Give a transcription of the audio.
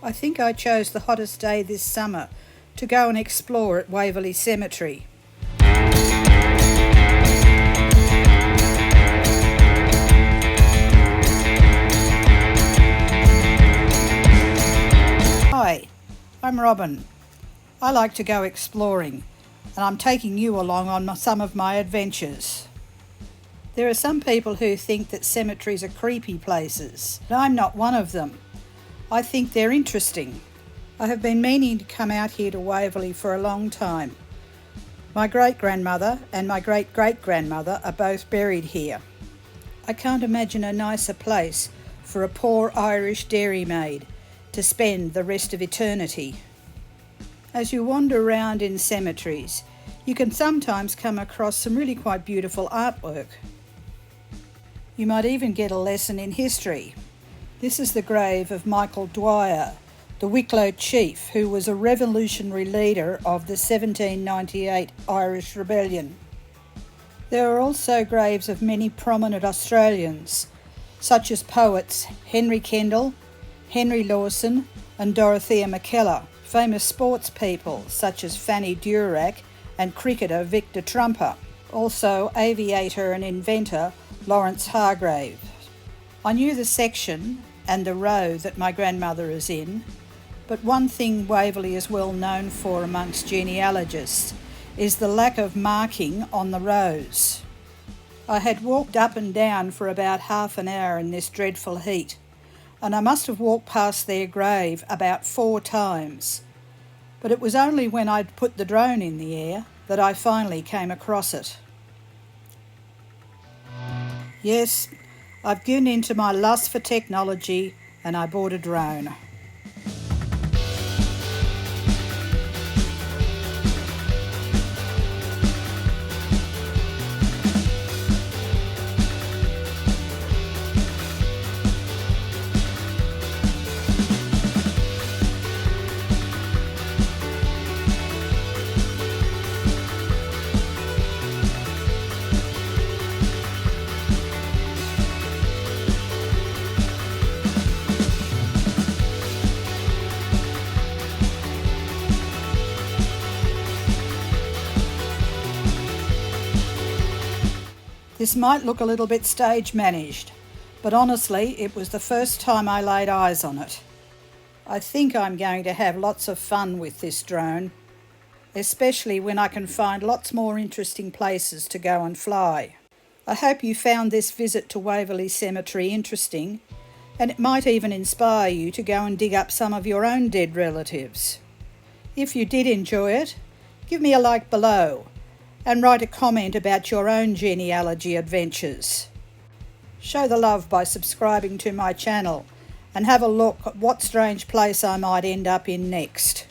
I think I chose the hottest day this summer to go and explore at Waverley Cemetery. Hi, I'm Robin. I like to go exploring, and I'm taking you along on some of my adventures. There are some people who think that cemeteries are creepy places, but I'm not one of them. I think they're interesting. I have been meaning to come out here to Waverley for a long time. My great-grandmother and my great-great-grandmother are both buried here. I can't imagine a nicer place for a poor Irish dairymaid to spend the rest of eternity. As you wander around in cemeteries, you can sometimes come across some really quite beautiful artwork. You might even get a lesson in history. This is the grave of Michael Dwyer, the Wicklow chief who was a revolutionary leader of the 1798 Irish Rebellion. There are also graves of many prominent Australians, such as poets Henry Kendall, Henry Lawson and Dorothea McKellar, famous sports people such as Fanny Durack and cricketer Victor Trumper, also aviator and inventor Lawrence Hargrave. I knew the section and the row that my grandmother is in, but one thing Waverley is well known for amongst genealogists is the lack of marking on the rows. I had walked up and down for about half an hour in this dreadful heat, and I must have walked past their grave about 4 times, but it was only when I'd put the drone in the air that I finally came across it. Yes, I've given in to my lust for technology and I bought a drone. This might look a little bit stage managed, but honestly, it was the first time I laid eyes on it. I think I'm going to have lots of fun with this drone, especially when I can find lots more interesting places to go and fly. I hope you found this visit to Waverley Cemetery interesting, and it might even inspire you to go and dig up some of your own dead relatives. If you did enjoy it, give me a like below and write a comment about your own genealogy adventures. Show the love by subscribing to my channel and have a look at what strange place I might end up in next.